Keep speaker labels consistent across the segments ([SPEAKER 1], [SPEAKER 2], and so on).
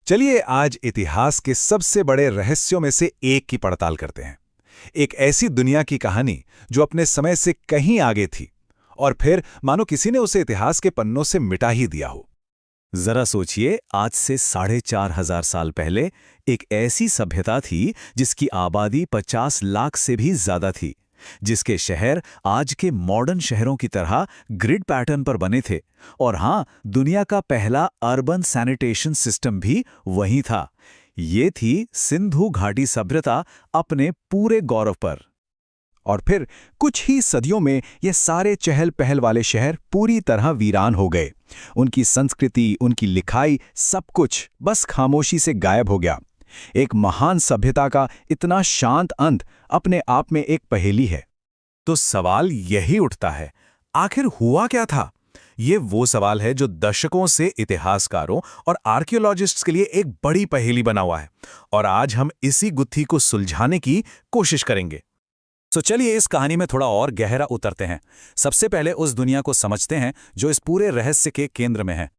[SPEAKER 1] चलिए आज इतिहास के सबसे बड़े रहस्यों में से एक की पड़ताल करते हैं। एक ऐसी दुनिया की कहानी जो अपने समय से कहीं आगे थी और फिर मानो किसी ने उसे इतिहास के पन्नों से मिटा ही दिया हो।
[SPEAKER 2] जरा सोचिए, आज से 4,500 साल पहले एक ऐसी सभ्यता थी जिसकी आबादी 50 लाख से भी ज्यादा थी, जिसके शहर आज के मॉडर्न शहरों की तरह ग्रिड पैटर्न पर बने थे। और हाँ, दुनिया का पहला अर्बन सैनिटेशन सिस्टम भी वहीं था। ये थी सिंधु घाटी सभ्यता अपने पूरे गौरव पर।
[SPEAKER 1] और फिर कुछ ही सदियों में ये सारे चहल पहल वाले शहर पूरी तरह वीरान हो गए। उनकी संस्कृति, उनकी लिखाई, सब कुछ बस खामोशी से गायब हो गया। एक महान सभ्यता का इतना शांत अंत अपने आप में एक पहेली है।
[SPEAKER 2] तो सवाल यही उठता है, आखिर हुआ क्या था? ये वो सवाल है जो दशकों से इतिहासकारों और आर्कियोलॉजिस्ट्स के लिए एक बड़ी पहेली बना हुआ है, और आज हम इसी गुत्थी को सुलझाने की कोशिश करेंगे। तो चलिए इस कहानी में थोड़ा और गहरा उतरते हैं। सबसे पहले उस दुनिया को समझते हैं जो इस पूरे रहस्य के केंद्र में है।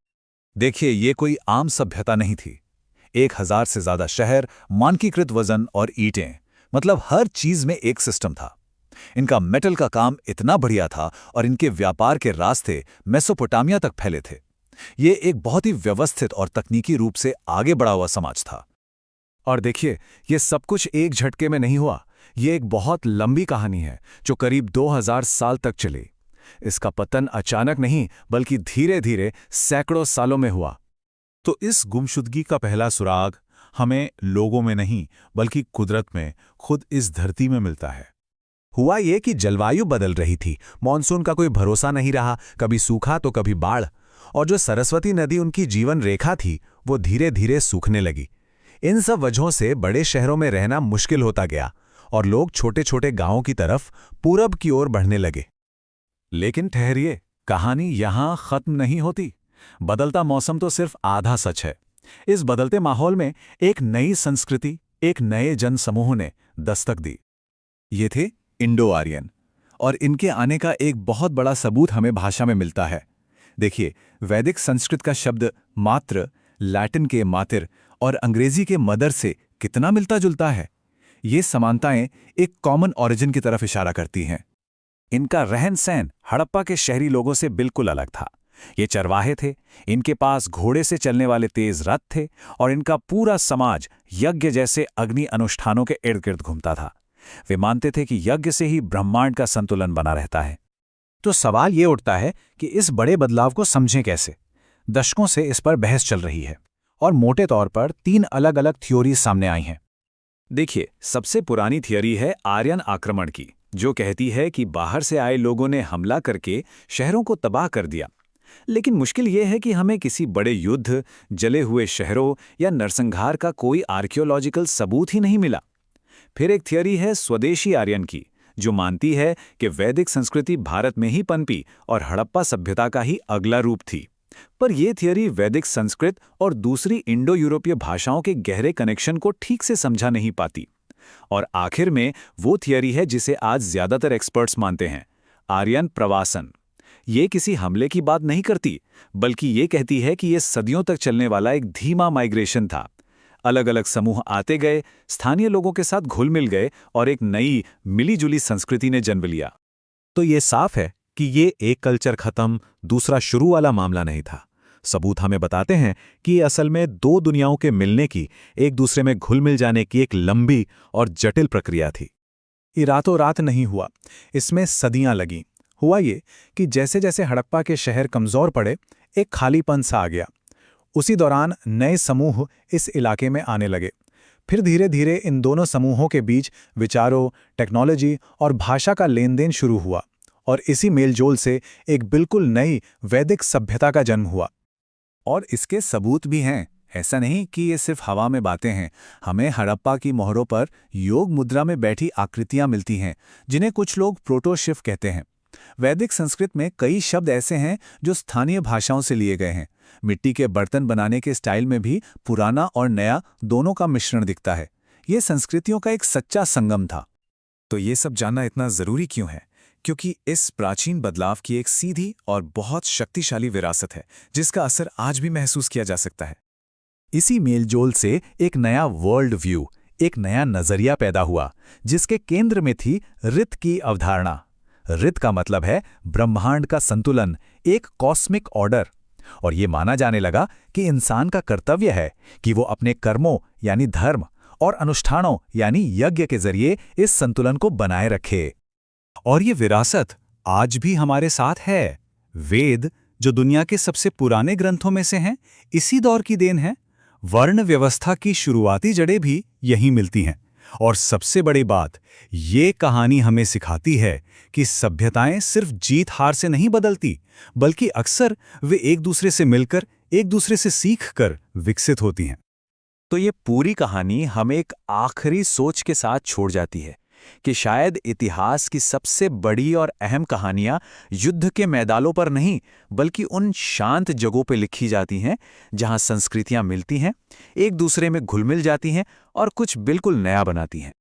[SPEAKER 2] देखिए, ये कोई आम सभ्यता नहीं थी। 1,000 से ज्यादा शहर, मानकीकृत वजन और ईंटें, मतलब हर चीज में एक सिस्टम था। इनका मेटल का काम इतना बढ़िया था और इनके व्यापार के रास्ते मेसोपोटामिया तक फैले थे। ये एक बहुत ही व्यवस्थित और तकनीकी रूप से आगे बढ़ा हुआ समाज था। और देखिए, ये सब कुछ एक झटके में नहीं हुआ। ये एक बहुत लंबी कहानी है जो करीब 2000 साल तक चली। इसका पतन अचानक नहीं, बल्कि धीरे धीरे सैकड़ों सालों में हुआ। तो इस गुमशुदगी का पहला सुराग हमें लोगों में नहीं, बल्कि कुदरत में, खुद इस धरती में मिलता है। हुआ ये कि जलवायु बदल रही थी। मॉनसून का कोई भरोसा नहीं रहा, कभी सूखा तो कभी बाढ़। और जो सरस्वती नदी उनकी जीवन रेखा थी, वो धीरे धीरे सूखने लगी। इन सब वजहों से बड़े शहरों में रहना मुश्किल होता गया और लोग छोटे छोटे गांवों की तरफ पूरब की ओर बढ़ने लगे। लेकिन ठहरिए, कहानी यहां खत्म नहीं होती। बदलता मौसम तो सिर्फ आधा सच है। इस बदलते माहौल में एक नई संस्कृति, एक नए जनसमूह ने दस्तक दी। ये थे इंडो आर्यन, और इनके आने का एक बहुत बड़ा सबूत हमें भाषा में मिलता है। देखिए, वैदिक संस्कृत का शब्द मात्र, लैटिन के मातिर और अंग्रेजी के मदर से कितना मिलता जुलता है। ये समानताएं एक कॉमन ओरिजिन की तरफ इशारा करती हैं। इनका रहन सहन हड़प्पा के शहरी लोगों से बिल्कुल अलग था। ये चरवाहे थे, इनके पास घोड़े से चलने वाले तेज रथ थे, और इनका पूरा समाज यज्ञ जैसे अग्नि अनुष्ठानों के इर्द गिर्द घूमता था। वे मानते थे कि यज्ञ से ही ब्रह्मांड का संतुलन बना रहता है। तो सवाल ये उठता है कि इस बड़े बदलाव को समझें कैसे। दशकों से इस पर बहस चल रही है और मोटे तौर पर 3 अलग अलग थ्योरीज सामने आई हैं। देखिए, सबसे पुरानी थियरी है आर्यन आक्रमण की, जो कहती है कि बाहर से आए लोगों ने हमला करके शहरों को तबाह कर दिया। लेकिन मुश्किल यह है कि हमें किसी बड़े युद्ध, जले हुए शहरों या नरसंहार का कोई आर्कियोलॉजिकल सबूत ही नहीं मिला। फिर एक थियरी है स्वदेशी आर्यन की, जो मानती है कि वैदिक संस्कृति भारत में ही पनपी और हड़प्पा सभ्यता का ही अगला रूप थी। पर यह थियरी वैदिक संस्कृत और दूसरी इंडो यूरोपीय भाषाओं के गहरे कनेक्शन को ठीक से समझा नहीं पाती। और आखिर में वो थियरी है जिसे आज ज्यादातर एक्सपर्ट्स मानते हैं, आर्यन प्रवासन। ये किसी हमले की बात नहीं करती, बल्कि ये कहती है कि यह सदियों तक चलने वाला एक धीमा माइग्रेशन था। अलग अलग समूह आते गए, स्थानीय लोगों के साथ घुल मिल गए और एक नई मिली-जुली संस्कृति ने जन्म लिया। तो ये साफ है कि ये एक कल्चर खत्म, दूसरा शुरू वाला मामला नहीं था। सबूत हमें बताते हैं कि ये असल में 2 दुनियाओं के मिलने की, एक दूसरे में घुल मिल जाने की एक लंबी और जटिल प्रक्रिया थी। ये रातों रात नहीं हुआ, इसमें सदियां लगीं। हुआ ये कि जैसे जैसे हड़प्पा के शहर कमजोर पड़े, एक खालीपन सा आ गया। उसी दौरान नए समूह इस इलाके में आने लगे। फिर धीरे धीरे इन दोनों समूहों के बीच विचारों, टेक्नोलॉजी और भाषा का लेन देन शुरू हुआ, और इसी मेलजोल से एक बिल्कुल नई वैदिक सभ्यता का जन्म हुआ। और इसके सबूत भी हैं। ऐसा नहीं कि ये सिर्फ हवा में बातें हैं। हमें हड़प्पा की मोहरों पर योग मुद्रा में बैठी आकृतियां मिलती हैं, जिन्हें कुछ लोग प्रोटोशिफ कहते हैं। वैदिक संस्कृत में कई शब्द ऐसे हैं जो स्थानीय भाषाओं से लिए गए हैं। मिट्टी के बर्तन बनाने के स्टाइल में भी पुराना और नया दोनों का मिश्रण दिखता है। ये संस्कृतियों का एक सच्चा संगम था। तो ये सब जानना इतना जरूरी क्यों है? क्योंकि इस प्राचीन बदलाव की एक सीधी और बहुत शक्तिशाली विरासत है, जिसका असर आज भी महसूस किया जा सकता है।
[SPEAKER 1] इसी मेलजोल से एक नया वर्ल्ड व्यू, एक नया नजरिया पैदा हुआ, जिसके केंद्र में थी ऋत की अवधारणा। ऋत का मतलब है ब्रह्मांड का संतुलन, एक कॉस्मिक ऑर्डर। और ये माना जाने लगा कि इंसान का कर्तव्य है कि वो अपने कर्मों यानी धर्म और अनुष्ठानों यानी यज्ञ के जरिए इस संतुलन को बनाए रखे।
[SPEAKER 3] और ये विरासत आज भी हमारे साथ है। वेद, जो दुनिया के सबसे पुराने ग्रंथों में से हैं, इसी दौर की देन है। वर्ण व्यवस्था की शुरुआती जड़ें भी यहीं मिलती हैं। और सबसे बड़ी बात, ये कहानी हमें सिखाती है कि सभ्यताएं सिर्फ जीत हार से नहीं बदलती, बल्कि अक्सर वे एक दूसरे से मिलकर, एक दूसरे से सीखकर विकसित होती हैं।
[SPEAKER 1] तो ये पूरी कहानी हमें एक आखिरी सोच के साथ छोड़ जाती है कि शायद इतिहास की सबसे बड़ी और अहम कहानियां युद्ध के मैदानों पर नहीं, बल्कि उन शांत जगहों पर लिखी जाती हैं जहां संस्कृतियां मिलती हैं, एक दूसरे में घुल मिल जाती हैं और कुछ बिल्कुल नया बनाती हैं।